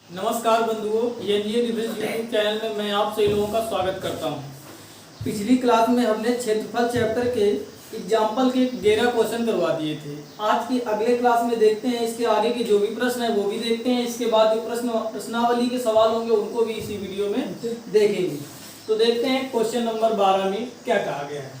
नमस्कार बंधुओं, ये यूट्यूब चैनल में मैं आप सभी लोगों का स्वागत करता हूं। पिछली क्लास में हमने क्षेत्रफल चैप्टर के एग्जाम्पल के 11 क्वेश्चन करवा दिए थे। आज की अगले क्लास में देखते हैं इसके आगे के जो भी प्रश्न है वो भी देखते हैं। इसके बाद जो प्रश्नावली के सवाल होंगे उनको भी इसी वीडियो में देखेंगे। तो देखते हैं क्वेश्चन नंबर 12 में क्या कहा गया है।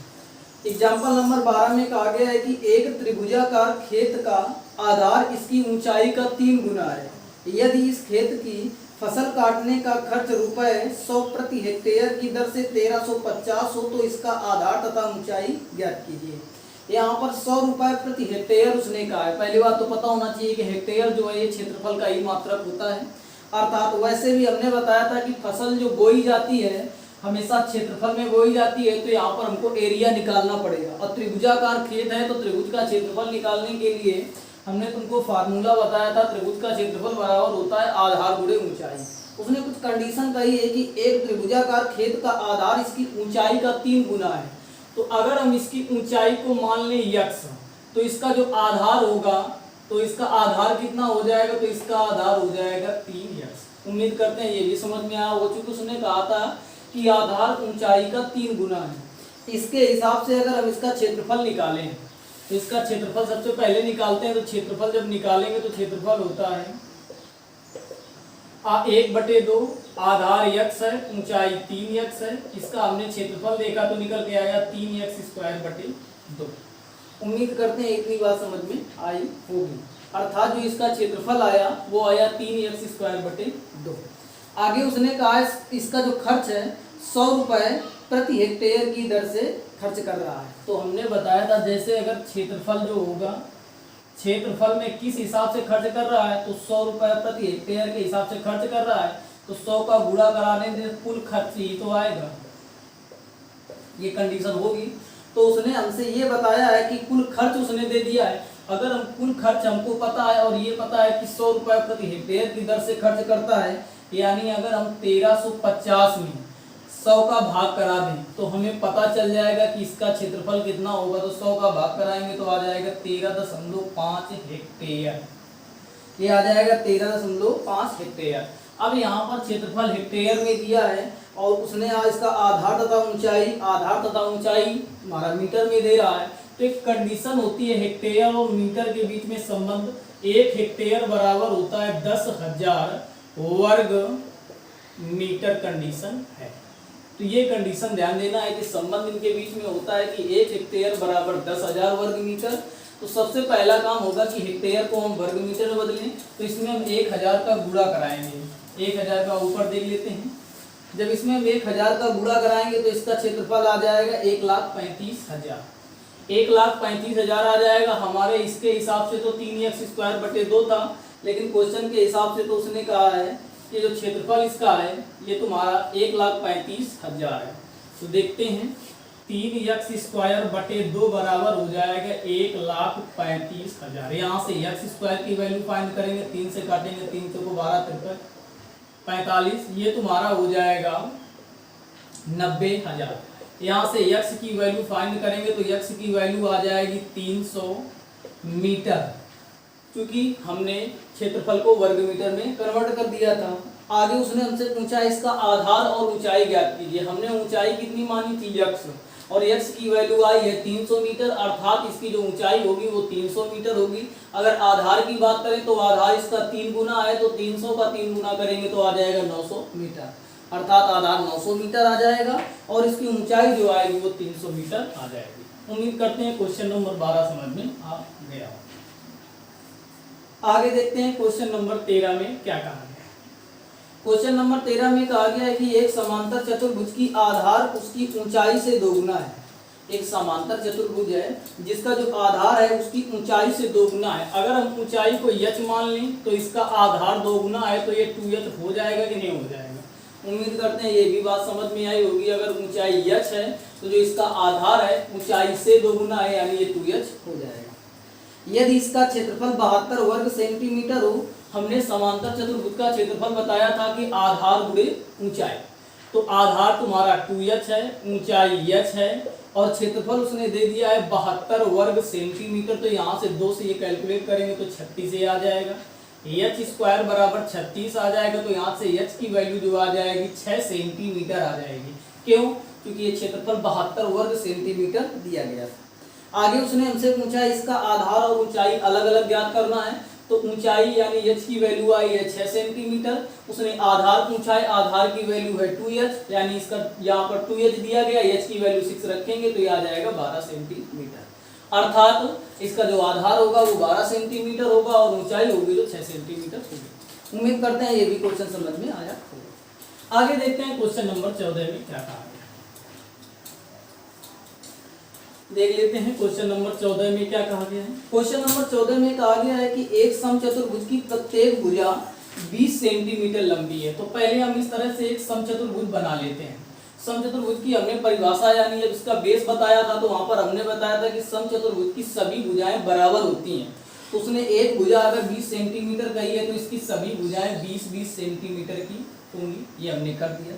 एग्जाम्पल नंबर 12 में कहा गया है कि एक त्रिभुजाकार खेत का आधार इसकी ऊंचाई का 3 गुना है। यदि इस खेत की फसल काटने का खर्च रुपए 100 प्रति हेक्टेयर की दर से 1350 हो तो इसका आधार तथा ऊंचाई ज्ञात कीजिए। यहाँ पर 100 रुपए प्रति हेक्टेयर उसने कहा है। पहली बात तो पता होना चाहिए कि हेक्टेयर जो है ये क्षेत्रफल का ही मात्रक होता है। अर्थात वैसे भी हमने बताया था कि फसल जो बोई जाती है हमेशा क्षेत्रफल में बोई जाती है, तो यहाँ पर हमको एरिया निकालना पड़ेगा। और त्रिभुजाकार खेत है तो त्रिभुज का क्षेत्रफल निकालने के लिए हमने तुमको फार्मूला बताया था। त्रिभुज का क्षेत्रफल बराबर होता है आधार गुणे ऊंचाई। उसने कुछ कंडीशन कही है कि एक त्रिभुजाकार खेत का आधार इसकी ऊंचाई का 3 गुना है। तो अगर हम इसकी ऊंचाई को मान लें x, तो इसका जो आधार होगा तो इसका आधार कितना हो जाएगा, तो इसका आधार हो जाएगा 3x। उम्मीद करते हैं ये भी समझ में आया हो, चूंकि उसने कहा था कि आधार ऊंचाई का 3 गुना है। इसके हिसाब से अगर हम इसका क्षेत्रफल निकालें तो इसका क्षेत्रफल सबसे पहले निकालते हैं। तो क्षेत्रफल जब निकालेंगे तो क्षेत्रफल होता है 1/2, आधार x है, ऊंचाई 3x है। इसका हमने क्षेत्रफल देखा तो निकल के आया 3x² 2। उम्मीद करते हैं इतनी बात समझ में आई होगी। अर्थात जो इसका क्षेत्रफल आया वो आया 3x² 2। आगे उसने कहा इसका जो खर्च है 100 रुपए प्रति हेक्टेयर की दर से खर्च कर रहा है। तो हमने बताया था जैसे अगर क्षेत्रफल जो होगा क्षेत्रफल में किस हिसाब से खर्च कर रहा है, तो 100 रुपए प्रति हेक्टेयर के हिसाब से खर्च कर रहा है, तो 100 का गुणा कराने से कुल खर्च ही तो आएगा, ये कंडीशन होगी। तो उसने हमसे ये बताया है कि कुल खर्च उसने दे दिया है। अगर हम कुल खर्च हमको पता है और ये पता है कि 100 रुपए प्रति हेक्टेयर की दर से खर्च करता है, यानी अगर हम 1350 में 100 का भाग करा दें तो हमें पता चल जाएगा कि इसका क्षेत्रफल कितना होगा। तो 100 का भाग कराएंगे तो आ जाएगा 13.5 हेक्टेयर। ये आ जाएगा 13.5 हेक्टेयर। अब यहाँ पर क्षेत्रफल हेक्टेयर में दिया है और उसने इसका आधार तथा ऊंचाई हमारा मीटर में दे रहा है। तो एक कंडीशन होती है हेक्टेयर और मीटर के बीच में संबंध। 1 हेक्टेयर बराबर होता है 10,000 वर्ग मीटर कंडीशन है। तो ये कंडीशन ध्यान देना है कि संबंध इनके बीच में होता है कि 1 हेक्टेयर बराबर 10,000 वर्ग मीटर। तो सबसे पहला काम होगा कि हेक्टेयर को हम वर्ग मीटर में बदलें। तो इसमें हम 1000 का गुणा कराएंगे। 1000 का ऊपर देख लेते हैं। जब इसमें हम 1000 का गुणा कराएंगे तो इसका क्षेत्रफल आ जाएगा 1,35,000। 1,35,000 आ जाएगा। हमारे इसके हिसाब से तो 3x² 2 था, लेकिन क्वेश्चन के हिसाब से तो उसने कहा है कि जो क्षेत्रफल इसका है ये तुम्हारा 1,35,000 है। तो देखते हैं 3x² 2 बराबर हो जाएगा 1,35,000। यहाँ से x² की वैल्यू फाइंड करेंगे, 3 से काटेंगे, 3 से को 12 53 45, ये तुम्हारा हो जाएगा 90,000। यहाँ से x की वैल्यू फाइंड करेंगे तो x की वैल्यू आ जाएगी 300 मीटर, क्योंकि हमने क्षेत्रफल को वर्ग मीटर में कन्वर्ट कर दिया था। आगे उसने हमसे पूछा इसका आधार और ऊंचाई ज्ञात कीजिए। हमने ऊंचाई कितनी मानी थी x, और x की वैल्यू आई है 300 मीटर। अर्थात इसकी जो ऊंचाई होगी वो 300 मीटर होगी। अगर आधार की बात करें तो आधार इसका 3 गुना है, तो 300 का 3 गुना करेंगे तो आ जाएगा 900 मीटर। अर्थात आधार 900 मीटर आ जाएगा और इसकी ऊंचाई जो आएगी वो 300 मीटर आ जाएगी। उम्मीद करते हैं क्वेश्चन नंबर 12 समझ में आ गया हो। आगे देखते हैं क्वेश्चन नंबर 13 में क्या कहा गया है। क्वेश्चन नंबर 13 में कहा गया है कि एक समांतर चतुर्भुज की आधार उसकी ऊंचाई से 2 गुना है। एक समांतर चतुर्भुज है जिसका जो आधार है उसकी ऊंचाई से 2 गुना है। अगर हम ऊंचाई को h मान लें तो इसका आधार 2 गुना है, तो ये 2h हो जाएगा कि नहीं हो जाएगा। उम्मीद करते हैं ये भी बात समझ में आई होगी। अगर ऊंचाई h है तो जो इसका आधार है ऊंचाई से 2 गुना है, यानी ये 2h हो जाएगा। यदि इसका क्षेत्रफल 72 वर्ग सेंटीमीटर हो, हमने समांतर चतुर्भुज का क्षेत्रफल बताया था कि आधार गुणे ऊंचाई। तो आधार तुम्हारा 2h है, ऊंचाई h है और क्षेत्रफल उसने दे दिया है 72 वर्ग सेंटीमीटर। तो यहाँ से 2 से ये कैलकुलेट करेंगे तो 36 से आ जाएगा। एच स्क्वायर बराबर 36 आ जाएगा, तो यहाँ से एच की वैल्यू जो आ जाएगी 6 सेंटीमीटर आ जाएगी। क्यों? क्योंकि ये क्षेत्रफल 72 वर्ग सेंटीमीटर दिया गया था। आगे उसने हमसे पूछा इसका आधार और ऊंचाई अलग अलग ज्ञात करना है, तो ऊंचाई यानी एच की वैल्यू आई है 6 सेंटीमीटर। उसने आधार पूछा है, आधार की वैल्यू है 2h, यानी इसका यहाँ पर 2h दिया गया, एच की वैल्यू 6 रखेंगे तो ये आ जाएगा 12 सेंटीमीटर। अर्थात इसका जो आधार होगा वो 12 सेंटीमीटर होगा और ऊंचाई होगी जो 6 सेंटीमीटर होगी। उम्मीद करते हैं ये भी क्वेश्चन समझ में आया होगा। आगे देखते हैं क्वेश्चन नंबर 14 में क्या कहा गया। देख लेते हैं क्वेश्चन नंबर 14 में क्या कहा गया है। क्वेश्चन नंबर 14 में कहा गया है कि एक समचतुर्भुज की प्रत्येक भुजा 20 सेंटीमीटर लंबी है। तो पहले हम इस तरह से एक समचतुर्भुज बना लेते हैं। समचतुर्भुज की हमने परिभाषा यानी जब इसका बेस बताया था तो वहां पर हमने बताया था कि समचतुर्भुज की सभी भुजाएं बराबर होती हैं। तो उसने एक भुजा अगर 20 सेंटीमीटर कही है तो इसकी सभी भुजाएं 20-20 सेंटीमीटर की होंगी, ये हमने कर दिया।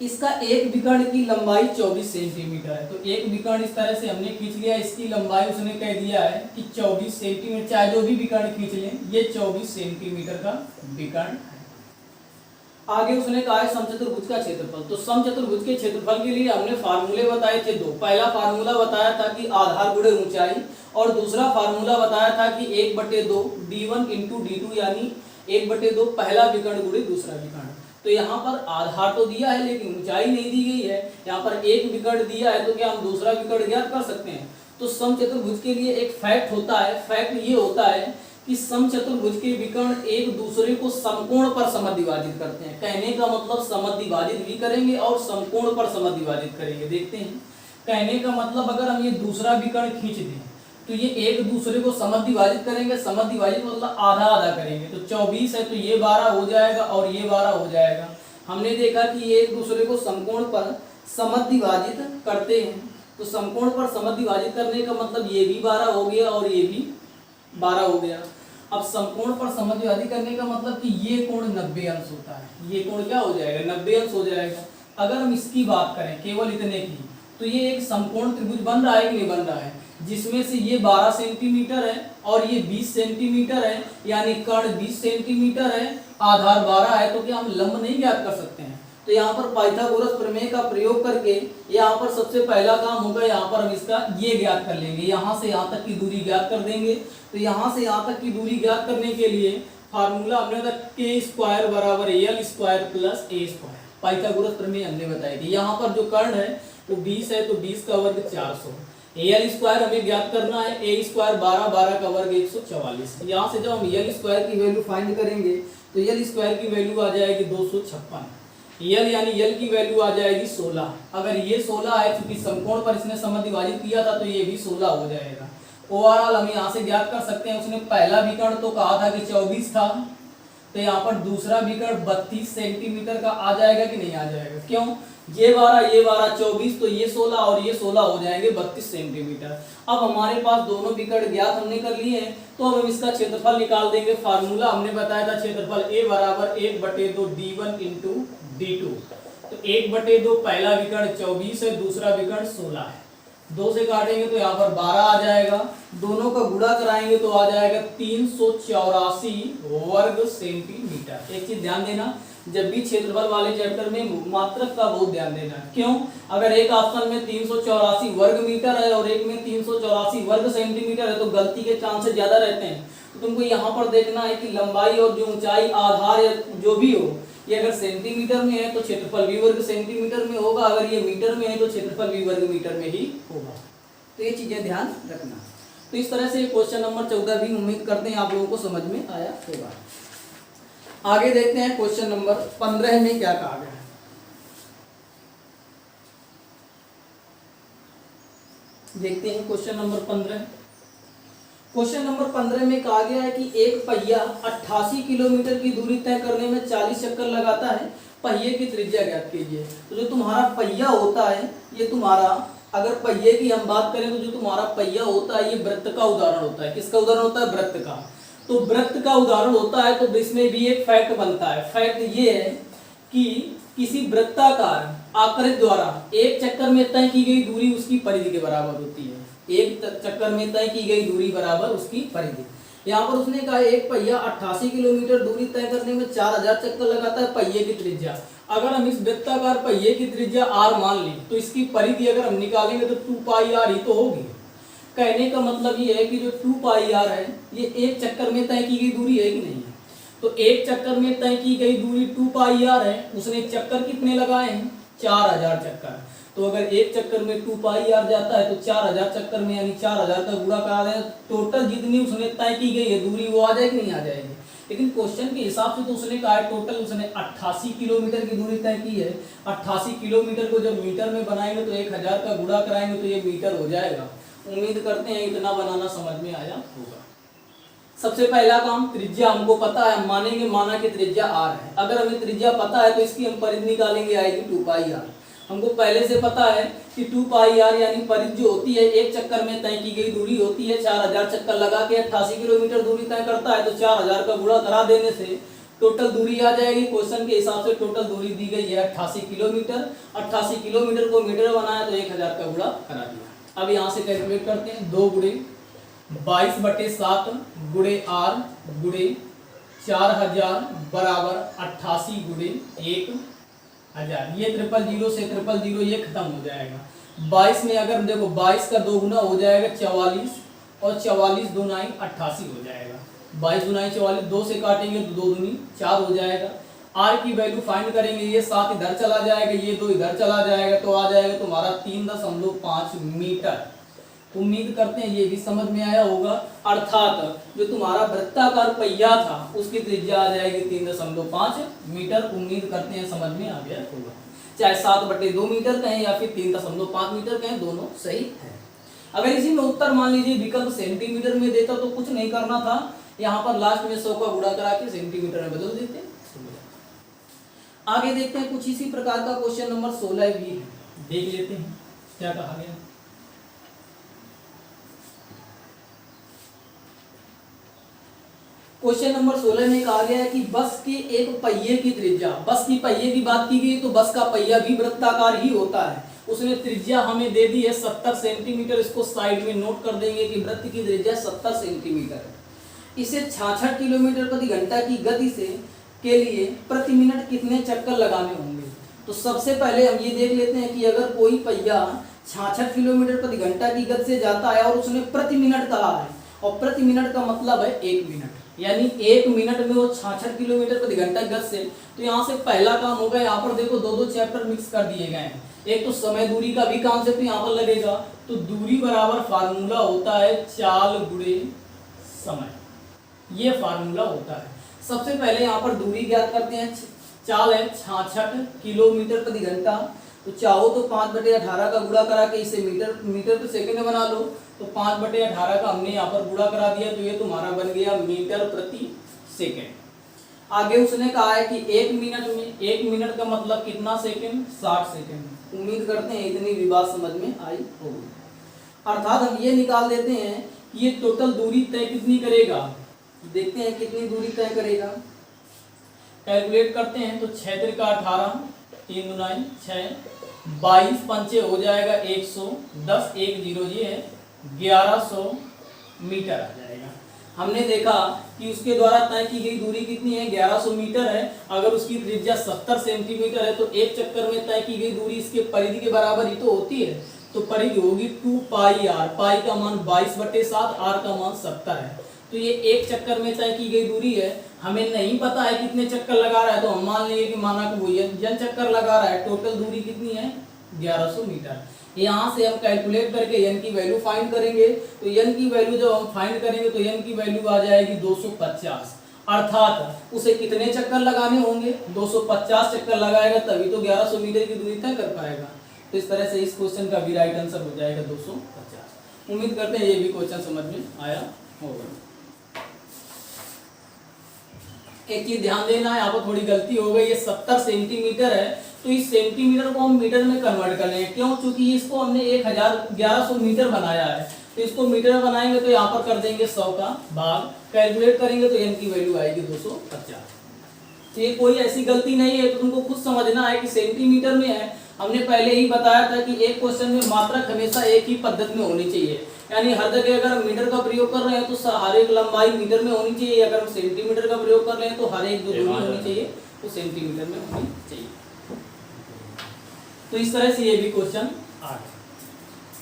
इसका एक विकर्ण की लंबाई 24 सेंटीमीटर है, तो एक विकर्ण इस तरह से हमने खींच लिया, इसकी लंबाई उसने कह दिया है कि 24 सेंटीमीटर, चाहे जो भी विकर्ण खींच लें ये 24 सेंटीमीटर का विकर्ण है। आगे उसने कहा है समचतुर्भुज का क्षेत्रफल। तो समचतुर्भुज के क्षेत्रफल के लिए हमने फार्मूले बताए थे दो। पहला फार्मूला बताया था कि आधार गुणे ऊंचाई, और दूसरा फार्मूला बताया था कि 1/2 d1 इंटू d2, यानी 1/2 पहला विकर्ण गुणे दूसरा विकर्ण। तो यहाँ पर आधार तो दिया है लेकिन ऊंचाई नहीं दी गई है। यहाँ पर एक विकर्ण दिया है तो क्या हम दूसरा विकर्ण ज्ञात कर सकते हैं? तो समचतुर्भुज के लिए एक फैक्ट होता है, फैक्ट ये होता है कि समचतुर्भुज के विकर्ण एक दूसरे को समकोण पर समद्विभाजित करते हैं। कहने का मतलब समद्विभाजित भी करेंगे और समकोण पर समद्विभाजित करेंगे। देखते हैं, कहने का मतलब अगर हम ये दूसरा विकर्ण खींच दें तो ये एक दूसरे को समद्विभाजित करेंगे। समद्विभाजित मतलब आधा आधा करेंगे। तो 24 है तो ये 12 हो जाएगा और ये 12 हो जाएगा। हमने देखा कि ये एक दूसरे को समकोण पर समद्विभाजित करते हैं। तो समकोण पर समद्विभाजित करने का मतलब ये भी 12 हो गया और ये भी 12 हो गया। अब समकोण पर समद्विभाजित करने का मतलब कि ये कोण 90 अंश होता है। ये कोण क्या हो जाएगा? 90 अंश हो जाएगा। अगर हम इसकी बात करें केवल इतने की, तो ये एक समकोण त्रिभुज बन रहा है कि नहीं बन रहा है? जिसमें से ये 12 सेंटीमीटर है और ये 20 सेंटीमीटर है, यानी कर्ण 20 सेंटीमीटर है, आधार 12 है। तो क्या हम लंब नहीं ज्ञात कर सकते हैं? तो यहाँ पर पाइथागोरस प्रमेय का प्रयोग करके यहाँ पर सबसे पहला काम होगा, यहाँ पर हम इसका ये ज्ञात कर लेंगे। यहाँ से यहाँ तक की दूरी ज्ञात कर देंगे। तो यहाँ से यहाँ तक की दूरी ज्ञात करने के लिए फार्मूला हमने था k स्क्वायर बराबर l square plus a square. Pythagoras प्रमेय हमने बताई थी। यहाँ पर जो कर्ण है वो 20 है तो 20 का वर्ग 400। एल स्क्वायर हमें ज्ञात करना है, ए स्क्वायर 12, 12 का वर्ग 144। यहाँ से जब हम एल स्क्वायर की वैल्यू फाइंड करेंगे तो एल स्क्वायर की वैल्यू आ जाएगी 256। यल यानी यल की वैल्यू आ जाएगी 16। अगर ये 16 है, क्योंकि समकोण पर इसने समद्विभाजित किया था तो ये भी 16 हो जाएगा। ओवरऑल हम यहाँ से ज्ञात कर सकते हैं, उसने पहला विकर्ण तो कहा था कि 24 था, तो यहाँ पर दूसरा विकर्ण 32 सेंटीमीटर का आ जाएगा कि नहीं आ जाएगा? क्यों? ये 12 24, तो ये 16 और ये 16 हो जाएंगे 32 सेंटीमीटर। अब हमारे पास दोनों विकर्ण ज्ञात हमने कर लिए हैं, तो अब हम इसका क्षेत्रफल निकाल देंगे। फार्मूला हमने बताया था क्षेत्रफल A बराबर 1/2 d1 इंटू d2। तो 1/2 पहला विकर्ण 24 है, दूसरा विकर्ण 16 है। 2 से काटेंगे तो यहाँ पर 12 आ जाएगा। दोनों का गुणा कराएंगे तो आ जाएगा 384 वर्ग सेंटीमीटर। एक चीज ध्यान देना, जब भी क्षेत्रफल वाले चैप्टर में मात्रक का बहुत ध्यान देना है। क्यों? अगर एक ऑप्शन में 384 वर्ग मीटर है और एक में 384 वर्ग सेंटीमीटर है तो गलती के चांसेस ज्यादा रहते हैं। तो तुमको यहाँ पर देखना है कि लंबाई और जो ऊंचाई आधार या जो भी हो, ये अगर सेंटीमीटर में है तो क्षेत्रफल भी वर्ग सेंटीमीटर में होगा, अगर ये मीटर में है तो क्षेत्रफल भी वर्ग मीटर में ही होगा। तो ये चीजें ध्यान रखना। तो इस तरह से क्वेश्चन नंबर 14 भी उम्मीद करते हैं आप लोगों को समझ में आया होगा। आगे देखते हैं क्वेश्चन नंबर 15 में क्या कहा गया है। देखते हैं क्वेश्चन नंबर 15। क्वेश्चन नंबर 15 में कहा गया है कि एक पहिया 88 किलोमीटर की दूरी तय करने में 40 चक्कर लगाता है। पहिए की त्रिज्या ज्ञात कीजिए। तो जो तुम्हारा पहिया होता है, ये तुम्हारा, अगर पहिए की हम बात करें तो जो तुम्हारा पहिया होता है ये वृत्त का उदाहरण होता है। किसका उदाहरण होता है? वृत्त का। तो वृत्त का उदाहरण होता है तो इसमें भी एक फैक्ट बनता है। फैक्ट ये है कि किसी वृत्ताकार आकृति द्वारा एक चक्कर में तय की गई दूरी उसकी परिधि के बराबर होती है। एक चक्कर में तय की गई दूरी बराबर उसकी परिधि। यहाँ पर उसने कहा एक पहिया 88 किलोमीटर दूरी तय करने में 4000 चक्कर लगाता है पहिए की त्रिज्या। अगर हम इस वृत्ताकार पहिए की त्रिज्या r मान लें तो इसकी परिधि अगर हम निकालेंगे तो 2 पाई r ही तो होगी। कहने का मतलब ये है कि जो 2 पाई r है ये एक चक्कर में तय की गई दूरी है कि नहीं है। तो एक चक्कर में तय की गई दूरी 2 पाई r है, उसने चक्कर कितने लगाए हैं 4000 चक्कर। तो अगर एक चक्कर में 2 पाई r जाता है तो 4000 चक्कर में यानी 4000 का गुणा करा दें, टोटल जितनी उसने तय की गई है दूरी वो आ जाएगी नहीं आ जाएगी। लेकिन क्वेश्चन के हिसाब से तो उसने कहा है टोटल उसने 88 किलोमीटर की दूरी तय की है। 88 किलोमीटर को जब मीटर में बनाएंगे तो 1000 का गुणा कराएंगे तो ये मीटर हो जाएगा। उम्मीद करते हैं इतना बनाना समझ में आया होगा। सबसे पहला काम त्रिज्या हमको पता है, हम मानेंगे माना कि त्रिज्या r है। अगर हमें त्रिज्या पता है तो इसकी हम परिधि निकालेंगे आएगी 2 पाई r। हमको पहले से पता है कि 2 पाई r यानी परिधि जो होती है एक चक्कर में तय की गई दूरी होती है। 4000 चक्कर लगा के 88 किलोमीटर दूरी तय करता है तो 4000 का गुणा करा देने से टोटल दूरी आ जाएगी। क्वेश्चन के हिसाब से टोटल दूरी दी गई है 88 किलोमीटर। 88 किलोमीटर को मीटर बनाया तो 1000 का गुणा करा दिया। अब यहाँ से कैलकुलेट करते हैं 2 गुणे 22/7 गुणे r गुणे 4000 बराबर 88 गुणे 1000। ये 000 से 000 ये खत्म हो जाएगा। 22 में अगर देखो 22 का 2 गुना हो जाएगा 44 और 44 दूनाई 88 हो जाएगा। 22 दूनाई 44 2 से काटेंगे तो 2 दूनी 4 हो जाएगा। r की वैल्यू फाइंड करेंगे, ये 7 इधर चला जाएगा, ये 2 इधर चला जाएगा तो आ जाएगा तुम्हारा 3.5 मीटर। उम्मीद करते हैं ये भी समझ में आया होगा। अर्थात जो तुम्हारा वृत्ताकार पहिया था उसकी त्रिज्या आ जाएगी 3.5 मीटर। उम्मीद करते हैं समझ में आ गया होगा। चाहे 7/2 मीटर कहें या फिर 3.5 मीटर कहें, दोनों सही है। अगर इसी में उत्तर मान लीजिए विकल्प सेंटीमीटर में देता तो कुछ नहीं करना था, यहाँ पर लास्ट में 100 का गुणा करा के सेंटीमीटर में बदल देते। आगे देखते हैं कुछ इसी प्रकार का क्वेश्चन नंबर 16 भी है, देख लेते हैं क्या कहा गया। क्वेश्चन नंबर 16 में कहा गया है कि बस के एक पहिए की त्रिज्या, बस की पहिए की बात की गई तो बस का पहिया भी वृत्ताकार ही होता है। उसने त्रिज्या हमें दे दी है 70 सेंटीमीटर। इसको साइड में नोट कर देंगे कि वृत्त की त्रिज्या 70 सेंटीमीटर है। इसे 66 किलोमीटर प्रति घंटा की गति से के लिए प्रति मिनट कितने चक्कर लगाने होंगे। तो सबसे पहले हम ये देख लेते हैं कि अगर कोई पहिया 66 किलोमीटर प्रति घंटा की गति से जाता है और उसने प्रति मिनट कहा है, और प्रति मिनट का मतलब है 1 मिनट, यानी 1 मिनट में वो 66 किलोमीटर प्रति घंटा गति से। तो यहाँ से पहला काम होगा, यहाँ पर देखो 2 चैप्टर मिक्स कर दिए गए हैं। एक तो समय दूरी का भी कॉन्सेप्ट यहाँ पर लगेगा। तो दूरी बराबर फार्मूला होता है चाल गुणे समय, ये फार्मूला होता है। सबसे पहले यहाँ पर दूरी ज्ञात करते हैं। चाल है 66 किलोमीटर प्रति घंटा, तो चाहो तो 5/18 का गुणा करा के इसे मीटर पर सेकंड में बना लो। तो 5/18 का हमने यहाँ पर गुणा करा दिया तो ये तुम्हारा बन गया मीटर प्रति सेकंड। आगे उसने कहा है कि 1 मिनट में, 1 मिनट का मतलब कितना सेकंड, 60 सेकंड। उम्मीद करते हैं इतनी भी बात समझ में आई होगी। अर्थात हम ये निकाल देते हैं कि ये टोटल दूरी तय कितनी करेगा। देखते हैं कितनी दूरी तय करेगा, कैलकुलेट करते हैं। तो 6 त्रिका 18, 3 दूनाई 6, 22 पंचे हो जाएगा 100, 10 1 0 ये है 1100 मीटर आ जाएगा। हमने देखा कि उसके द्वारा तय की गई दूरी कितनी है, 1100 मीटर है। अगर उसकी त्रिज्या 70 सेंटीमीटर है तो एक चक्कर में तय की गई दूरी इसके परिधि के बराबर ही तो होती है। तो परिधि होगी 2 पाई r, पाई का मान 22/7, r का मान 70 है। तो ये एक चक्कर में तय की गई दूरी है। हमें नहीं पता है कितने चक्कर लगा रहा है, तो हम मान लेंगे कि माना कि वो n चक्कर लगा रहा है। टोटल दूरी कितनी है 1100 मीटर। यहाँ से हम कैलकुलेट करके n की वैल्यू फाइंड करेंगे। तो n की वैल्यू जब हम फाइंड करेंगे तो n की वैल्यू आ जाएगी 250। अर्थात उसे कितने चक्कर लगाने होंगे, 250 चक्कर लगाएगा तभी तो 1100 मीटर की दूरी तय कर पाएगा। तो इस तरह से इस क्वेश्चन का भी राइट आंसर हो जाएगा 250। उम्मीद करते हैं ये भी क्वेश्चन समझ में आया होगा। एक चीज ध्यान देना है, यहाँ पर थोड़ी गलती हो गई। ये 70 सेंटीमीटर है तो इस सेंटीमीटर को हम मीटर में कन्वर्ट कर लेंगे। क्यों? क्योंकि इसको हमने 1100 मीटर बनाया है। तो इसको मीटर में बनाएंगे तो यहाँ पर कर देंगे 100 का भाग, कैलकुलेट करेंगे तो n की वैल्यू आएगी 250। तो ये कोई ऐसी गलती नहीं है, तो तुमको खुद समझना है कि सेंटीमीटर में है। हमने पहले ही बताया था कि एक क्वेश्चन में मात्रक हमेशा एक ही पद्धति में होनी चाहिए, यानी हर जगह अगर हम मीटर का प्रयोग कर रहे हैं तो हर एक लंबाई मीटर में होनी चाहिए, अगर हम सेंटीमीटर का प्रयोग कर रहे हैं तो हर एक जो दूरी होनी चाहिए वो सेंटीमीटर में होनी चाहिए। तो इस तरह से ये भी क्वेश्चन आ गया।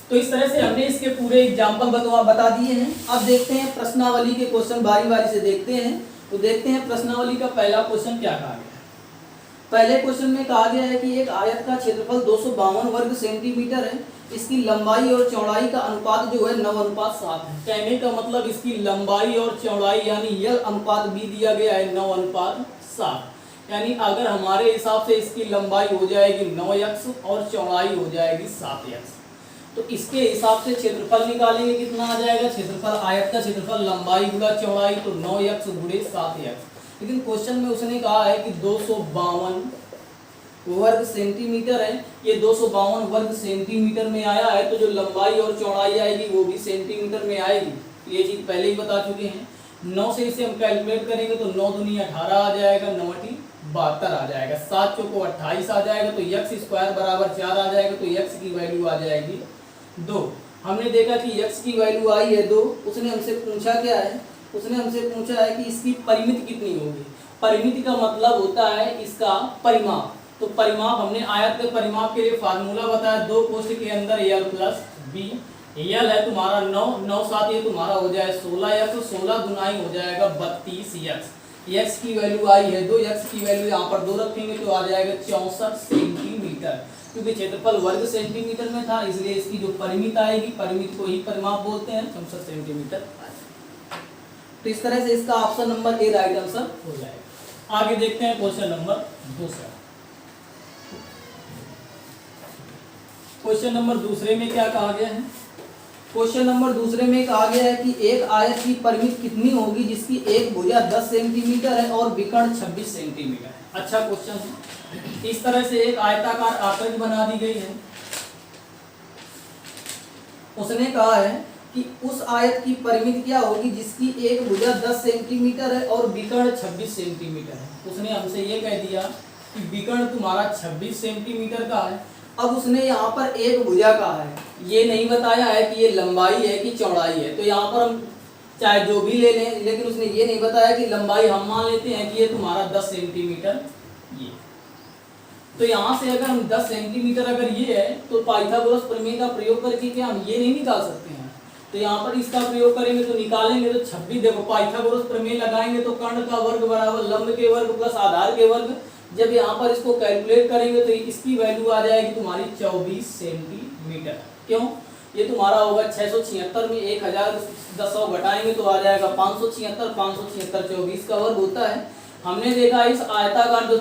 तो इस तरह से हमने इसके पूरे एग्जाम्पल बता दिए हैं। अब देखते हैं प्रश्नावली के क्वेश्चन बारी बारी से देखते हैं। तो देखते हैं प्रश्नावली का पहला क्वेश्चन क्या कहा गया है। पहले क्वेश्चन में कहा गया है कि एक आयत का क्षेत्रफल 252 वर्ग सेंटीमीटर है, इसकी लंबाई और चौड़ाई का अनुपात जो है 9:7 है। कहने का मतलब इसकी लंबाई और चौड़ाई यानी यल अनुपात भी दिया गया है 9:7, यानी अगर हमारे हिसाब से इसकी लंबाई हो जाएगी 9x और चौड़ाई हो जाएगी 7x, तो इसके हिसाब से क्षेत्रफल निकालेंगे, कितना आ जाएगा क्षेत्रफल, आयत का क्षेत्रफल लंबाई गुणा चौड़ाई तो 9x गुणे 7x। लेकिन क्वेश्चन में उसने कहा है कि 252 वर्ग सेंटीमीटर है, ये 252 वर्ग सेंटीमीटर में आया है, तो जो लंबाई और चौड़ाई आएगी वो भी सेंटीमीटर में आएगी। ये चीज पहले ही बता चुके हैं। 9 से इसे हम कैलकुलेट करेंगे तो 9 दूनी 18 आ जाएगा, 9 × 72 आ जाएगा, 7 चौको 28 आ जाएगा, तो x² बराबर 4 आ जाएगा, तो x की वैल्यू आ जाएगी 2। हमने देखा कि x की वैल्यू आई है 2। उसने हमसे पूछा क्या है, उसने हमसे पूछा है कि इसकी परिमिति कितनी होगी। परिमिति का मतलब होता है इसका परिमाप। तो परिमाप हमने आयत के परिमाप के लिए फार्मूला बताया, 2 कोष्ठ के अंदर l + b। यल है तुम्हारा 9, 9 7 ये तुम्हारा हो जाए 16x, 16 गुनाई हो जाएगा 32x। x की वैल्यू आई है 2, x की वैल्यू यहाँ पर 2 रखेंगे तो आ जाएगा 64 सेंटीमीटर। क्योंकि क्षेत्रफल वर्ग सेंटीमीटर में था इसलिए इसकी जो परिमित आएगी, परिमित को ही परिमाप बोलते हैं, 64 सेंटीमीटर। तो इस तरह से इसका option number A right answer हो जाएगा। आगे देखते हैं क्वेश्चन नंबर दूसरा। क्वेश्चन नंबर दूसरे में क्या कहा गया है। क्वेश्चन नंबर दूसरे में कहा गया है कि एक आयत की परिमिति कितनी होगी जिसकी एक भुजा 10 सेंटीमीटर है और विकर्ण 26 सेंटीमीटर है। अच्छा क्वेश्चन है। इस तरह से एक आयताकार आकृति बना दी गई है। उसने कहा है कि उस आयत की परिमिति क्या होगी जिसकी एक भुजा 10 सेंटीमीटर है और विकर्ण 26 सेंटीमीटर है। उसने हमसे ये कह दिया कि विकर्ण तुम्हारा 26 सेंटीमीटर का है। अब उसने यहाँ पर एक भुजा कहा है, ये नहीं बताया है कि ये लंबाई है कि चौड़ाई है। तो यहाँ पर हम चाहे जो भी ले लें, लेकिन उसने ये नहीं बताया कि लंबाई हम मान लेते हैं कि ये तुम्हारा 10 सेंटीमीटर ये। तो यहाँ से अगर हम 10 सेंटीमीटर अगर ये है तो पाइथागोरस प्रमेय का प्रयोग करके क्या हम ये नहीं निकाल सकते हैं। तो यहाँ पर इसका प्रयोग करेंगे तो निकालेंगे तो 26, देखो पाइथागोरस प्रमेय लगाएंगे तो कर्ण का वर्ग बराबर लंब के वर्ग प्लस आधार के वर्ग। जब यहाँ पर इसको कैलकुलेट करेंगे तो इसकी वैल्यू आ जाएगी तुम्हारी 24 सेंटीमीटर। क्यों, ये तुम्हारा होगा 676 में 1000 घटाएंगे तो आ जाएगा 576, 576 24 का वर्ग होता है। हमने देखा इस आयताकार जो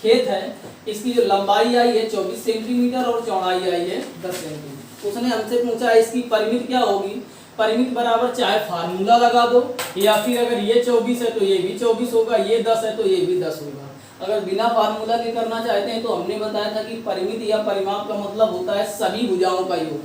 खेत है इसकी जो लंबाई आई है 24 सेंटीमीटर और चौड़ाई आई है 10 सेंटीमीटर। उसने हमसे पूछा इसकी परिमिति क्या होगी। परिमित बराबर चाहे फार्मूला लगा दो या फिर अगर ये 24 है तो ये भी 24 होगा, ये 10 है तो ये भी 10 होगा। अगर बिना फार्मूला के करना चाहते हैं तो हमने बताया था कि परिमित या परिमाप का मतलब होता है सभी भुजाओं का योग।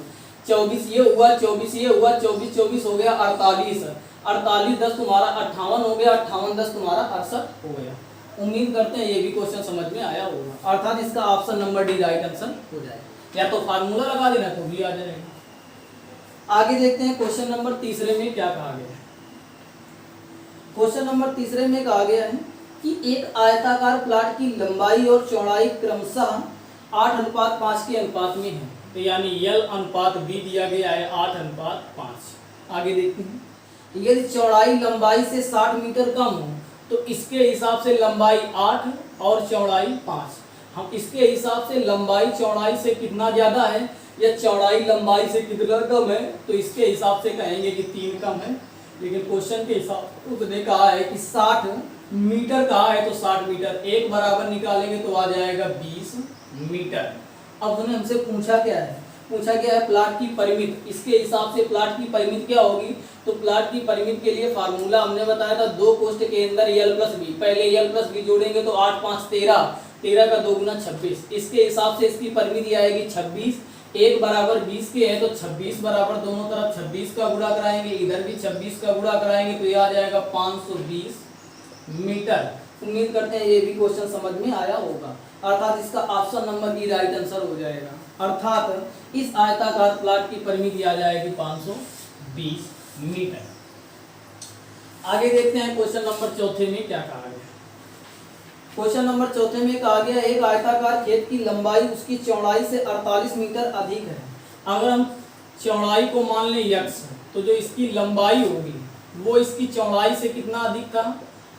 24 ये हुआ, 24 ये हुआ, 24 24 हो गया 48, 48 10 तुम्हारा 58 हो गया, 58 10 तुम्हारा 68 हो गया। उम्मीद करते हैं ये भी क्वेश्चन समझ में आया होगा, अर्थात इसका option number D right answer हो जाएगा। या तो फार्मूला लगा देना तो भी आ जाएगा। आगे देखते हैं क्वेश्चन नंबर तीसरे में क्या कहा गया है। क्वेश्चन नंबर तीसरे में कहा गया है कि एक आयताकार प्लाट की लंबाई और चौड़ाई क्रमशः 8:5 के अनुपात में है। तो यानी यल अनुपात भी दिया गया है 8:5। आगे देखते हैं, यदि चौड़ाई लंबाई से 60 मीटर कम हो तो इसके हिसाब से लंबाई 8 और चौड़ाई 5। हम इसके हिसाब से लंबाई चौड़ाई से कितना ज्यादा है या चौड़ाई लंबाई से कितना कम है, तो इसके हिसाब से कहेंगे कि 3 कम है। लेकिन क्वेश्चन के हिसाब से उसने कहा है कि 60 मीटर कहा है तो 60 मीटर, एक बराबर निकालेंगे तो आ जाएगा 20 मीटर। अब उन्होंने हमसे पूछा क्या है, पूछा क्या है प्लाट की परिमित। इसके हिसाब से प्लाट की परिमित क्या होगी, तो प्लाट की परिमित के लिए फार्मूला हमने बताया था 2 कोष्ठ के अंदर यल प्लस बी। पहले यल प्लस बी जोड़ेंगे तो 8 5 13, 13 का 2 गुना 26। इसके हिसाब से इसकी परिमिति आएगी 26। एक बराबर 20 के है तो 26 बराबर दोनों तरफ 26 का गुणा कराएंगे, इधर भी 26 का गुणा कराएंगे तो ये आ जाएगा 520 मीटर। उम्मीद करते हैं ये भी क्वेश्चन समझ में आया होगा, अर्थात इसका ऑप्शन नंबर ई राइट आंसर हो जाएगा। अर्थात इस आयताकार प्लाट की परिमिति आ जाएगी 520 20 मीटर। आगे देखते हैं क्वेश्चन नंबर चौथे में क्या कहा गया। क्वेश्चन नंबर चौथे में कहा गया एक आयताकार खेत की लंबाई उसकी चौड़ाई से 48 मीटर अधिक है। अगर हम चौड़ाई को मान लें x, तो जो इसकी लंबाई होगी वो इसकी चौड़ाई से कितना अधिक था,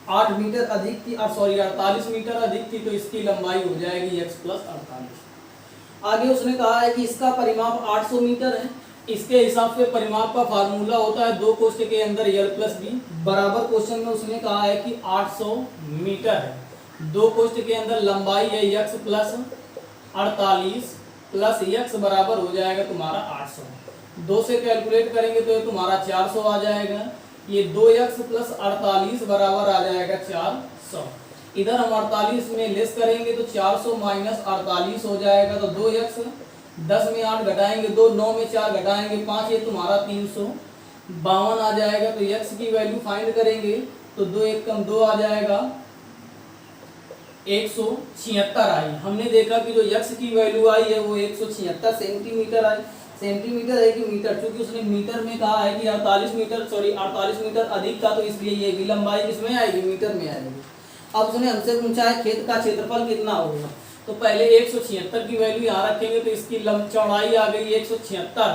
8 मीटर अधिक थी, सॉरी 48 मीटर अधिक थी, तो इसकी लंबाई हो जाएगी x प्लस 48। आगे उसने कहा है कि इसका परिमाप 800 मीटर है। इसके हिसाब से परिमाप का फार्मूला होता है 2 कोष्ठक के अंदर l प्लस बी बराबर, क्वेश्चन में उसने कहा है कि 800 मीटर है। 2 कोष्ठक के अंदर लंबाई है x प्लस 48 प्लस x बराबर हो जाएगा तुम्हारा 800। 2 से कैलकुलेट करेंगे तो ये तुम्हारा 400 आ जाएगा। ये 2x प्लस 48 बराबर आ जाएगा 400। इधर हम 48 में लेस करेंगे तो 400 माइनस 48 हो जाएगा, तो 2x 10 में 8 घटाएंगे 2, 9 में 4 घटाएंगे 5, ये तुम्हारा 352 आ जाएगा। तो x की वैल्यू फाइंड करेंगे तो 2 1 कम 2 आ जाएगा 176 आई। हमने देखा कि जो x की वैल्यू आई है वो 176 सेंटीमीटर आई। सेंटीमीटर है कि मीटर, क्योंकि उसने मीटर में कहा है कि 48 मीटर अधिक था, तो इसलिए ये भी लंबाई किसमें आएगी, मीटर में आएगी। अब उसने हमसे पूछा है खेत का क्षेत्रफल कितना होगा, तो पहले 176 की वैल्यू यहाँ रखेंगे तो इसकी चौड़ाई आ गई 176।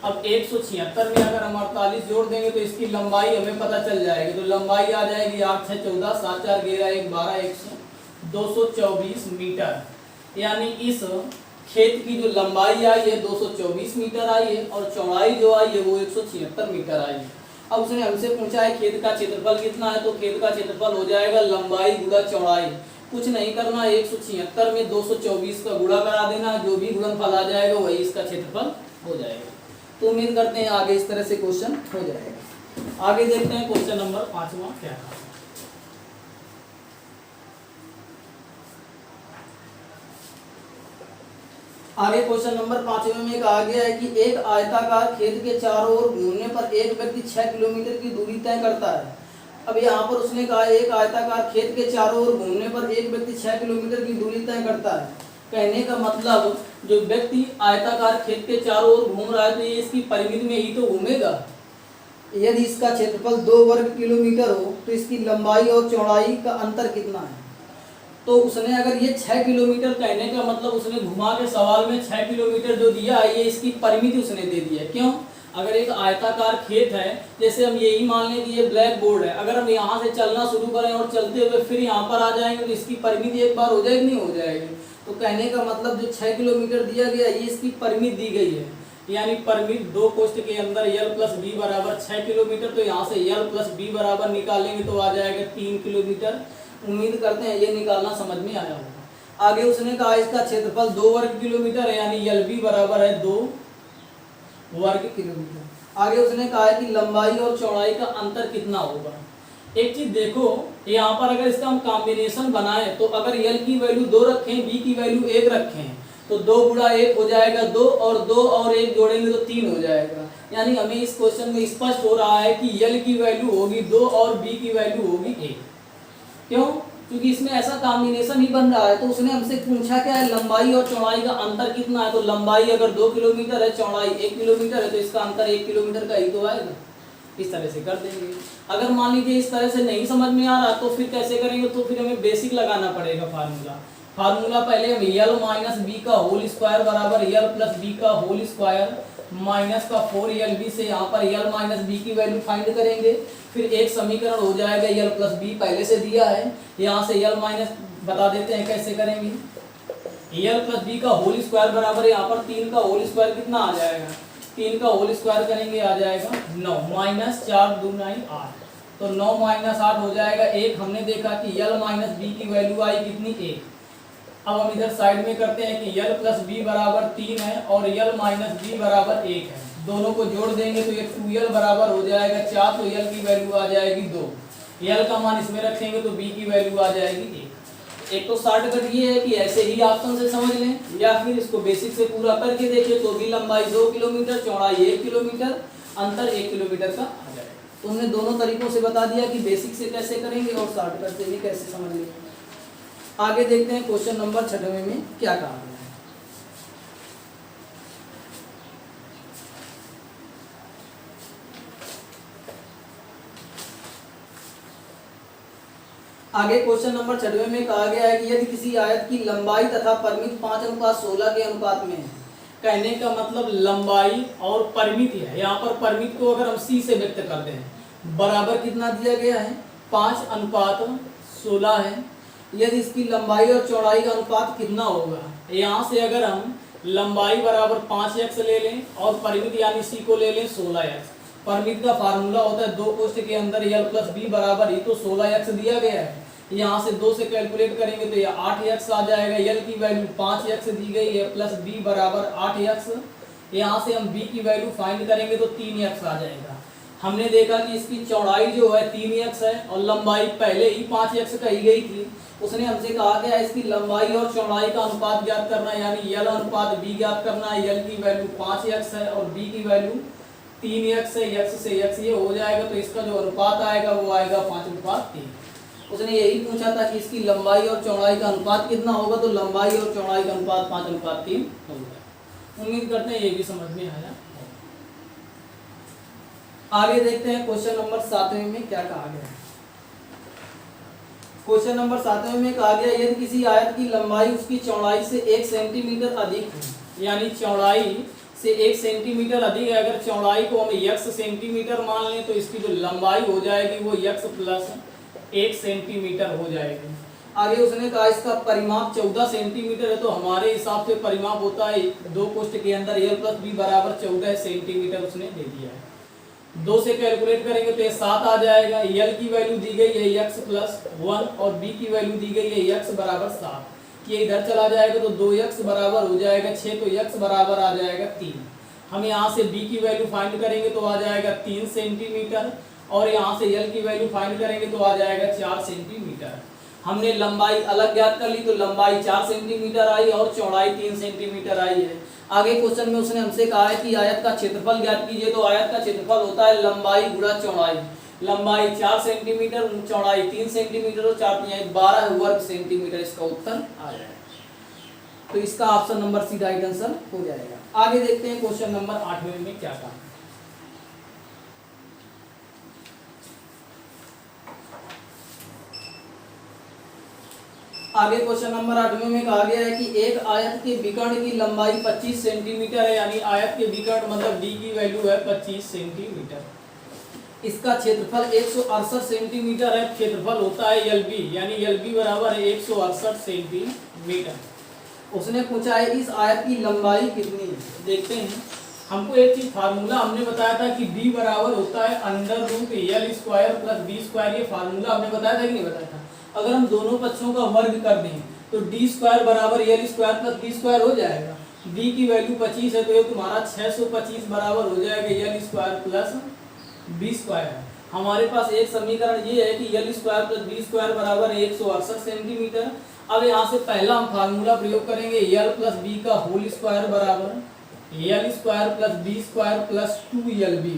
अब 176 में अगर हम 48 जोड़ देंगे तो इसकी लंबाई हमें पता चल जाएगी। तो लंबाई आ जाएगी 8 6 14 7 4 11 1 12 224 मीटर। यानी इस खेत की जो लंबाई आई है 224 मीटर आई है और चौड़ाई जो आई है वो 176 मीटर आई है। अब उसने हमसे पूछा है खेत का क्षेत्रफल कितना है, तो खेत का क्षेत्रफल हो जाएगा लंबाई गुणा चौड़ाई। कुछ नहीं करना, 176 में 224 का गुणा करा देना, जो भी गुणनफल आ जाएगा वही इसका क्षेत्रफल हो जाएगा। तो उम्मीद करते हैं आगे इस तरह से क्वेश्चन हो जाएगा। आगे देखते हैं क्वेश्चन नंबर 5वां क्या था। आगे क्वेश्चन नंबर 5वें में कहा गया है कि एक आयताकार खेत के चारों ओर घूमने पर एक व्यक्ति 6 किलोमीटर की दूरी तय करता है। अब यहाँ पर उसने कहा एक आयताकार खेत के चारों ओर घूमने पर एक व्यक्ति 6 किलोमीटर की दूरी तय करता है। कहने का मतलब जो व्यक्ति आयताकार खेत के चारों ओर घूम रहा है तो ये इसकी परिमिति में ही तो घूमेगा। यदि इसका क्षेत्रफल 2 वर्ग किलोमीटर हो तो इसकी लंबाई और चौड़ाई का अंतर कितना है। तो उसने अगर ये 6 किलोमीटर, कहने का मतलब उसने घुमा के सवाल में 6 किलोमीटर जो दिया है ये इसकी परिमिति उसने दे दी है। क्यों, अगर एक आयताकार खेत है, जैसे हम यही मान लें कि ये ब्लैक बोर्ड है, अगर हम यहाँ से चलना शुरू करें और चलते हुए फिर यहाँ पर आ जाएंगे तो इसकी परिमिति एक बार हो जाएगी, नहीं हो जाएगी। तो कहने का मतलब जो 6 किलोमीटर दिया गया ये इसकी परिमिति दी गई है। यानी परिमिति 2 कोष्ठक के अंदर l प्लस बी बराबर 6 किलोमीटर, तो यहाँ से l प्लस बी बराबर निकालेंगे तो आ जाएगा 3 किलोमीटर। उम्मीद करते हैं ये निकालना समझ में आया होगा। आगे उसने कहा इसका क्षेत्रफल 2 वर्ग किलोमीटर है, यानी LB बराबर है 2 वर्ग किलोमीटर। आगे उसने कहा है कि लंबाई और चौड़ाई का अंतर कितना होगा। एक चीज देखो, यहाँ पर अगर इसका हम कॉम्बिनेशन बनाएं तो अगर L की वैल्यू 2 रखें, B की वैल्यू 1 रखें तो 2 गुणा 1 हो जाएगा 2, और 2 और 1 जोड़ेंगे तो 3 हो जाएगा। यानी हमें इस क्वेश्चन में स्पष्ट हो रहा है कि L की वैल्यू होगी 2 और B की वैल्यू होगी 1। क्यों, क्योंकि इसमें ऐसा कॉम्बिनेशन ही बन रहा है। तो उसने हमसे पूछा क्या है, लंबाई और चौड़ाई का अंतर कितना है। तो लंबाई अगर 2 किलोमीटर है, चौड़ाई 1 किलोमीटर है, तो इसका अंतर 1 किलोमीटर का ही तो आएगा। इस तरह से कर देंगे। अगर मान लीजिए इस तरह से नहीं समझ में आ रहा तो फिर कैसे करेंगे, तो फिर हमें बेसिक लगाना पड़ेगा फार्मूला पहले हम l माइनस बी का होल स्क्वायर बराबर l प्लस बी का होल स्क्वायर माइनस का 4lb से यहाँ पर l माइनस बी की वैल्यू फाइंड करेंगे। फिर एक समीकरण हो जाएगा l प्लस बी पहले से दिया है, यहाँ से l माइनस बता देते हैं कैसे करेंगे। l प्लस बी का होल स्क्वायर बराबर यहाँ पर 3 का होल स्क्वायर कितना आ जाएगा, 3 का होल स्क्वायर करेंगे आ जाएगा 9 माइनस 4 2 9 8, तो 9 माइनस 8 हो जाएगा 1। हमने देखा कि l माइनस बी की वैल्यू आई कितनी 1। अब हम इधर साइड में करते हैं कि l प्लस बी बराबर 3 है और l माइनस बी बराबर 1 है। दोनों को जोड़ देंगे तो ये 2l बराबर हो जाएगा 4, तो l की वैल्यू आ जाएगी 2। l का मान इसमें रखेंगे तो b की वैल्यू आ जाएगी 1। एक तो शॉर्टकट ये है कि ऐसे ही ऑप्शन से समझ लें, या फिर इसको बेसिक से पूरा करके देखिए तो भी लंबाई 2 किलोमीटर, चौड़ाई 1 किलोमीटर, अंतर 1 किलोमीटर का आ जाएगा। तो हमने दोनों तरीकों से बता दिया कि बेसिक से कैसे करेंगे और शॉर्टकट से भी कैसे समझ लेंगे। आगे देखते हैं क्वेश्चन नंबर 6वें में क्या कहा गया है। आगे क्वेश्चन नंबर 6 में कहा गया है कि यदि किसी आयत की लंबाई तथा परिमित 5:16 के अनुपात में है। कहने का मतलब लंबाई और परिमित है। यहाँ पर परिमित को अगर हम सी से व्यक्त करते हैं, बराबर कितना दिया गया है 5:16 है। यदि इसकी लंबाई और चौड़ाई का अनुपात कितना होगा, यहाँ से अगर हम लंबाई बराबर 5x ले लें और परिमित यानी सी को ले लें 16x। परिमित का फार्मूला होता है 2 कोष्ठ के अंदर l प्लस बी बराबर ही तो 16x दिया गया है। यहाँ से 2 से कैलकुलेट करेंगे तो ये 8x आ जाएगा। l की वैल्यू 5x दी गई है प्लस b बराबर 8x। यहाँ से हम b की वैल्यू फाइंड करेंगे तो 3x आ जाएगा। हमने देखा कि इसकी चौड़ाई जो है 3x है और लंबाई पहले ही 5x कही गई थी। उसने हमसे कहा गया इसकी लंबाई और चौड़ाई का अनुपात ज्ञात करना है, यानी l अनुपात b ज्ञात करना है। l की वैल्यू 5x है और b की वैल्यू 3x है, x से x ये हो जाएगा तो इसका जो अनुपात आएगा वो आएगा 5:3। उसने यही पूछा था कि इसकी लंबाई और चौड़ाई का अनुपात कितना होगा, तो लंबाई और चौड़ाई का अनुपात 5:3 होगा। उम्मीद करते हैं ये भी समझ में आया। आगे देखते हैं क्वेश्चन नंबर 7वें में क्या कहा गया है। क्वेश्चन नंबर 7वें में कहा गया यदि किसी आयत की लंबाई उसकी चौड़ाई से 1 सेंटीमीटर अधिक है, यानी चौड़ाई से 1 सेंटीमीटर अधिक है। अगर चौड़ाई को हम x सेंटीमीटर मान लें तो इसकी जो लंबाई हो जाएगी वो x प्लस 1 सेंटीमीटर हो जाएगी। आगे उसने कहा इसका परिमाप 14 सेंटीमीटर है, तो हमारे हिसाब से परिमाप होता है 2 कोष्ठ के अंदर l प्लस b बराबर 14 सेंटीमीटर उसने दे दिया है। 2 से कैलकुलेट करेंगे तो ये 7 आ जाएगा। l की वैल्यू दी गई है x प्लस 1 और b की वैल्यू दी गई है x बराबर 7। ये इधर चला जाएगा तो 2x बराबर हो जाएगा 6, तो x बराबर आ जाएगा 3। हम यहाँ से b की वैल्यू फाइंड करेंगे तो आ जाएगा 3 सेंटीमीटर और यहाँ से l की वैल्यू फाइंड करेंगे तो आ जाएगा 4 सेंटीमीटर। हमने लंबाई अलग ज्ञात कर ली तो लंबाई 4 सेंटीमीटर आई और चौड़ाई 3 सेंटीमीटर आई है। आगे क्वेश्चन में उसने हमसे कहा है कि आयत का क्षेत्रफल ज्ञात कीजिए, तो आयत का क्षेत्रफल होता है लंबाई गुणा चौड़ाई। लंबाई 4 सेंटीमीटर, चौड़ाई 3 सेंटीमीटर और 4 12 वर्ग सेंटीमीटर इसका उत्तर आ जाएगा। तो इसका option number C right answer हो जाएगा। आगे देखते हैं क्वेश्चन नंबर 8वें में क्या कहा। आगे क्वेश्चन नंबर 8वें में कहा गया है कि एक आयत के विकर्ण की लंबाई 25 सेंटीमीटर है, यानी आयत के विकर्ण मतलब d की वैल्यू है 25 सेंटीमीटर। इसका क्षेत्रफल 168 सेंटीमीटर है। क्षेत्रफल होता है LB, यानी LB बराबर है 168 सेंटीमीटर। उसने पूछा है इस आयत की लंबाई कितनी है। देखते हैं, हमको एक चीज फार्मूला हमने बताया था कि b बराबर होता है √l² प्लस b²। ये फार्मूला हमने बताया था कि नहीं बताया था। अगर हम दोनों पक्षों का वर्ग कर दें तो d² बराबर l² प्लस b² हो जाएगा। d की वैल्यू 25 है तो ये तुम्हारा 625 बराबर हो जाएगा l² प्लस b²। हमारे पास एक समीकरण ये है कि l² प्लस b² बराबर 168 सेंटीमीटर। अब यहाँ से पहला हम फार्मूला प्रयोग करेंगे l प्लस b का होल स्क्वायर बराबर l² plus b² plus 2lb।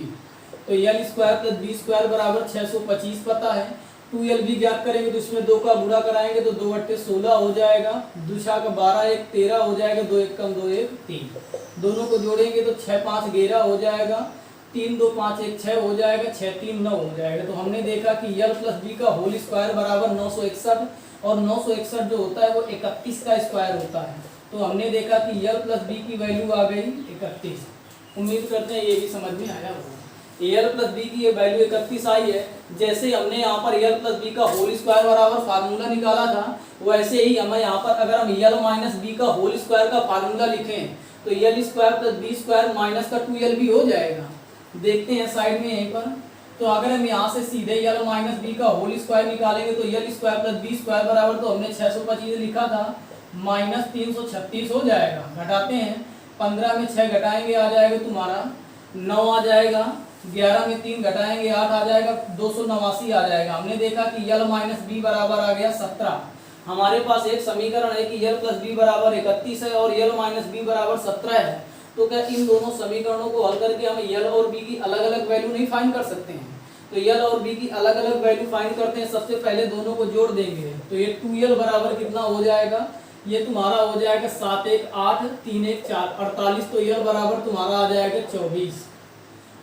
तो l² प्लस b² बराबर 625 पता है। 2lb ज्ञात करेंगे तो इसमें 2 का गुणा कराएंगे तो 2 × 16 हो जाएगा, 2 × 12 = 13 हो जाएगा, 2 × 1 = 2 = 3। दोनों को जोड़ेंगे तो 6 × 5 = 11 हो जाएगा, 3 × 2 = 5 = 6 हो जाएगा, 6 × 3 = 9 हो जाएगा। तो हमने देखा कि l प्लस b का होल स्क्वायर बराबर 961 और 961 जो होता है वो 31 का स्क्वायर होता है। तो हमने देखा कि l प्लस b की वैल्यू आ गई 31। उम्मीद करते हैं ये भी समझ में आया होगा। l प्लस b की ये वैल्यू 31 आई है। जैसे हमने यहाँ पर l प्लस b का होल स्क्वायर बराबर फार्मूला निकाला था, वैसे ही हमें यहाँ पर अगर हम l माइनस b का होल स्क्वायर का फार्मूला लिखें तो l² प्लस b² माइनस का 2lb हो जाएगा। देखते हैं साइड में यहीं पर। तो अगर हम यहाँ से सीधे l माइनस b का होल स्क्वायर निकालेंगे तो l² प्लस b² बराबर तो हमने 625 लिखा था माइनस 336 हो जाएगा। घटाते हैं, 15 में 6 घटाएंगे आ जाएगा तुम्हारा 9 आ जाएगा, 11 में 3 घटाएंगे 8 आ जाएगा, 289 आ जाएगा। हमने देखा कि l माइनस b बराबर आ गया 17। हमारे पास एक समीकरण है कि l प्लस b बराबर 31 है और l माइनस b बराबर 17 है। तो क्या इन दोनों समीकरणों को हल करके हम l और b की अलग अलग वैल्यू नहीं फाइंड कर सकते हैं? तो l और b की अलग अलग वैल्यू फाइंड करते हैं। सबसे पहले दोनों को जोड़ देंगे तो ये 2l बराबर कितना हो जाएगा, ये तुम्हारा हो जाएगा 7 1 8 3 1 4 48। तो l बराबर तुम्हारा आ जाएगा 24।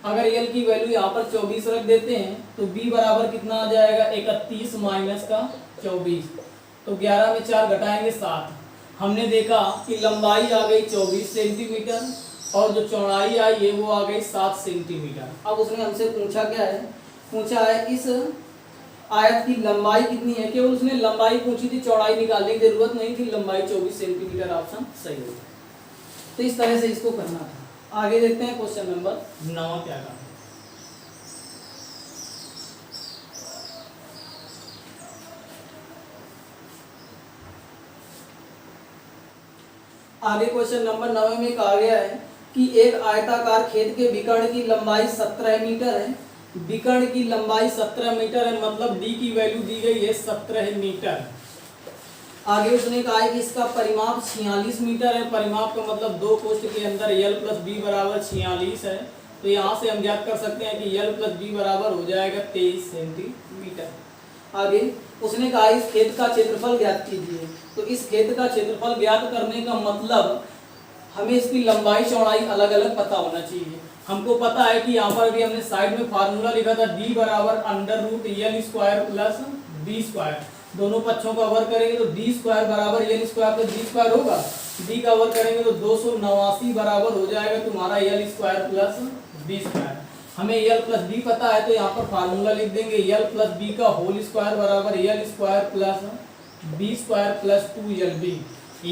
अगर l की वैल्यू यहाँ पर 24 रख देते हैं तो b बराबर कितना आ जाएगा 31 माइनस का 24। तो 11 में 4 घटाएंगे 7। हमने देखा कि लंबाई आ गई 24 सेंटीमीटर और जो चौड़ाई आई है वो आ गई 7 सेंटीमीटर। अब उसने हमसे पूछा क्या है, पूछा है इस आयत की लंबाई कितनी है। केवल उसने लंबाई पूछी थी, चौड़ाई निकालने की जरूरत नहीं थी। लंबाई 24 सेंटीमीटर ऑप्शन सही होगा। तो इस तरह से इसको करना था। आगे देखते हैं क्वेश्चन नंबर 9 क्या करना है। आगे क्वेश्चन नंबर 9 में कहा गया है कि एक आयताकार खेत के विकर्ण की लंबाई 17 मीटर है। विकर्ण की लंबाई 17 मीटर है, मतलब डी की वैल्यू दी गई है 17 मीटर। आगे उसने कहा है कि इसका परिमाप 46 मीटर है। परिमाप का मतलब 2 कोष्ठ के अंदर l प्लस बी बराबर 46 है। तो यहाँ से हम ज्ञात कर सकते हैं कि l प्लस बी बराबर हो जाएगा 23 सेंटीमीटर। आगे उसने कहा इस खेत का क्षेत्रफल ज्ञात कीजिए। तो इस खेत का क्षेत्रफल ज्ञात करने का मतलब हमें इसकी लंबाई चौड़ाई अलग अलग पता होना चाहिए। हमको पता है कि यहाँ पर भी हमने साइड में फार्मूला लिखा था d बराबर under root L square plus B square. दोनों पक्षों का वर्ग करेंगे तो डी स्क्वायर बराबर L square plus B square होगा। डी का वर्ग करेंगे तो 289 बराबर हो जाएगा तुम्हारा L square plus B square. हमें एल प्लस बी पता है तो यहाँ पर फार्मूला लिख देंगे एल प्लस बी का होल स्क्वायर बराबर L square plus B square plus 2lb।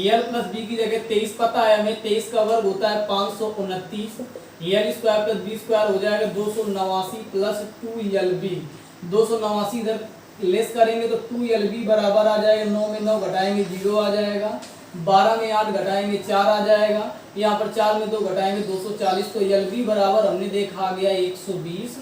L plus B की जगह 23 पता है हमें, 23 का वर्ग होता है 529। L square plus B square हो जाएगा 289 प्लस 2lb। 289 इधर लेस करेंगे तो 2lb बराबर आ जाएगा, 9 में 9 घटाएंगे 0 आ जाएगा, 12 में 8 घटाएंगे 4 आ जाएगा, यहाँ पर 4 में 2 घटाएंगे 240। तो lb बराबर हमने देखा आ गया 120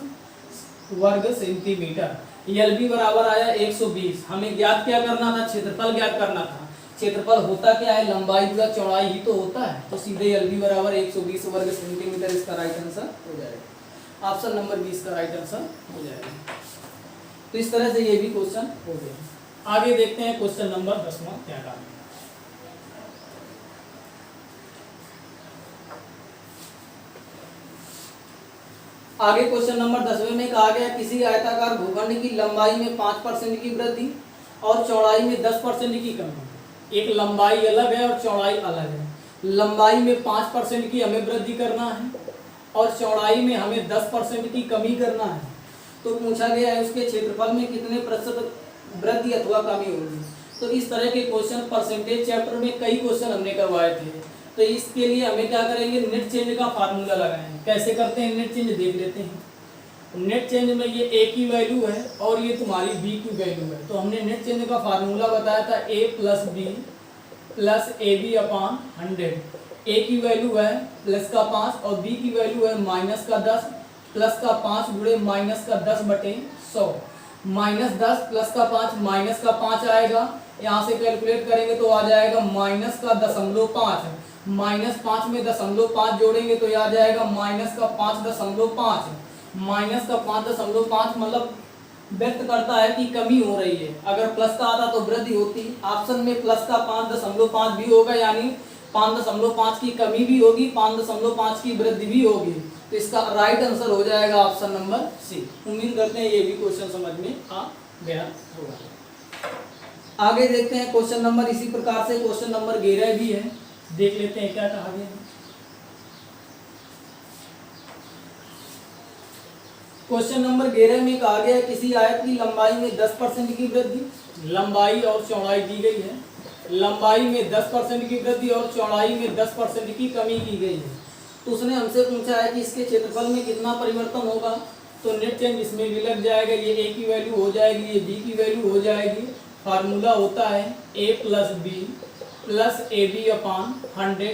वर्ग सेंटीमीटर। lb बराबर आया 120। हमें ज्ञात क्या करना था, क्षेत्रफल ज्ञात करना था। क्षेत्रफल होता क्या है, लंबाई प्लस चौड़ाई ही तो होता है। तो सीधे lb बराबर 120 वर्ग सेंटीमीटर इसका राइट आंसर हो जाएगा। ऑप्शन नंबर 20 का राइट आंसर हो जाएगा। तो इस तरह से ये भी क्वेश्चन हो गया। आगे देखते हैं क्वेश्चन नंबर 10वां क्या करना है। आगे क्वेश्चन नंबर 10वें में कहा गया किसी आयताकार भूखंड की लंबाई में 5% की वृद्धि और चौड़ाई में 10% की कमी। एक लंबाई अलग है और चौड़ाई अलग है। लंबाई में 5% की हमें वृद्धि करना है और चौड़ाई में हमें 10% की कमी करना है। तो पूछा गया है उसके क्षेत्रफल में कितने प्रतिशत वृद्धि अथवा कमी होगी। तो इस तरह के क्वेश्चन परसेंटेज चैप्टर में कई क्वेश्चन हमने करवाए थे। तो इसके लिए हमें क्या करेंगे, नेट चेंज का फार्मूला लगाएंगे। कैसे करते हैं नेट चेंज देख लेते हैं। नेट चेंज में ये a की वैल्यू है और ये तुम्हारी b की वैल्यू है। तो हमने नेट चेंज का फार्मूला बताया था a plus B plus ab upon 100। a की वैल्यू है प्लस का 5 और b की वैल्यू है माइनस का 10 प्लस का 5 गुणे माइनस का 10/100। माइनस 10 प्लस का 5 माइनस का 5 आएगा। यहाँ से कैलकुलेट करेंगे तो आ जाएगा माइनस का 0.5। माइनस 5 में 0.5 जोड़ेंगे तो आ जाएगा माइनस का 5.5। माइनस का 5.5 मतलब व्यक्त करता है कि कमी हो रही है। अगर प्लस का आता तो वृद्धि होती। ऑप्शन में प्लस का 5.5 भी होगा, यानी 5.5 की कमी भी होगी, 5.5 की वृद्धि भी होगी। तो इसका राइट आंसर हो जाएगा ऑप्शन नंबर सी। उम्मीद करते हैं ये भी क्वेश्चन समझ में आ गया होगा। आगे देखते हैं क्वेश्चन नंबर, इसी प्रकार से क्वेश्चन नंबर 11 भी है, देख लेते हैं क्या कहा गया है। क्वेश्चन नंबर 11 में कहा गया किसी आयत की लंबाई में 10% की वृद्धि। लंबाई और चौड़ाई दी गई है। लंबाई में 10% की वृद्धि और चौड़ाई में 10% की कमी की गई है। तो उसने हमसे पूछा है कि इसके क्षेत्रफल में कितना परिवर्तन होगा। तो नेट चेंज इसमें भी लग जाएगा। ये a की वैल्यू हो जाएगी, ये b की वैल्यू हो जाएगी। फार्मूला होता है a plus B plus ab upon 100।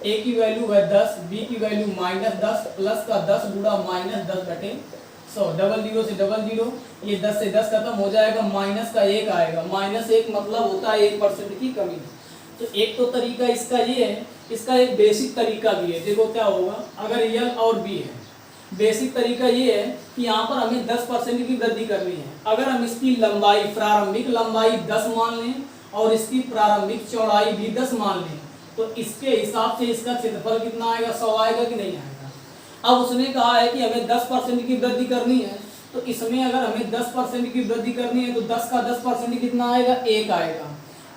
a की वैल्यू है 10, b की वैल्यू -10 प्लस का 10 गुणा -10/100। डबल जीरो से डबल जीरो, ये 10 से 10 खत्म हो जाएगा, माइनस का 1 आएगा। -1 मतलब होता है 1% की कमी। तो एक तो तरीका इसका ये है, इसका एक बेसिक तरीका भी है। देखो क्या होगा, अगर l और b है, बेसिक तरीका ये है कि यहाँ पर हमें 10% की वृद्धि करनी है। अगर हम इसकी लंबाई, प्रारंभिक लंबाई 10 मान लें और इसकी प्रारंभिक चौड़ाई भी 10 मान लें, तो इसके हिसाब से इसका क्षेत्रफल कितना आएगा, 100 आएगा कि नहीं आएगा। अब उसने कहा है कि हमें 10% की वृद्धि करनी है, तो इसमें अगर हमें 10% की वृद्धि करनी है तो 10 का 10% कितना आएगा, 1 आएगा।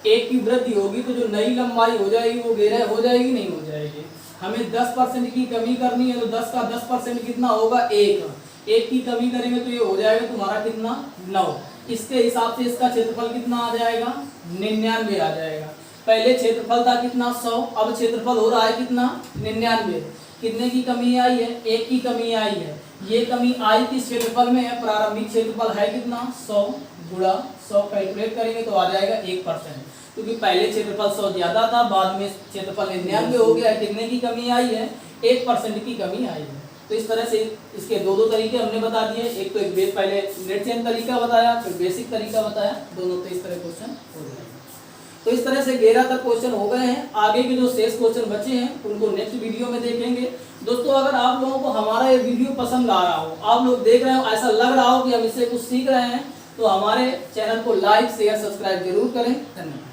1 की वृद्धि होगी तो जो नई लंबाई हो जाएगी वो गहराई हो जाएगी, नहीं हो जाएगी। हमें 10% की कमी करनी है तो 10 का 10% कितना होगा, 1। 1 की कमी करेंगे तो ये हो जाएगा तुम्हारा कितना, 9। इसके हिसाब से इसका क्षेत्रफल कितना आ जाएगा, 99 आ जाएगा। पहले क्षेत्रफल था कितना, 100, अब क्षेत्रफल हो रहा है कितना, 99। कितने की कमी आई है, 1 की कमी आई है। ये कमी आई किस क्षेत्रफल में है, प्रारंभिक क्षेत्रफल है कितना, 100 गुणा 100 कैलकुलेट करेंगे तो आ जाएगा 1%, क्योंकि पहले क्षेत्रफल 100 ज्यादा था, बाद में क्षेत्रफल 99 हो गया। कितने की कमी आई है, 1% की कमी आई है। तो इस तरह से इसके दो तरीके हमने बता दिए, एक तो एक पहले नेट चेन तरीका बताया, फिर बेसिक तरीका बताया, दोनों तो इस तरह क्वेश्चन हो जाएगा। तो इस तरह से 11 तक क्वेश्चन हो गए हैं। आगे के जो शेष क्वेश्चन बचे हैं उनको नेक्स्ट वीडियो में देखेंगे। दोस्तों अगर आप लोगों को हमारा ये वीडियो पसंद आ रहा हो, आप लोग देख रहे हो, ऐसा लग रहा हो कि हम इससे कुछ सीख रहे हैं, तो हमारे चैनल को लाइक शेयर सब्सक्राइब जरूर करें। धन्यवाद।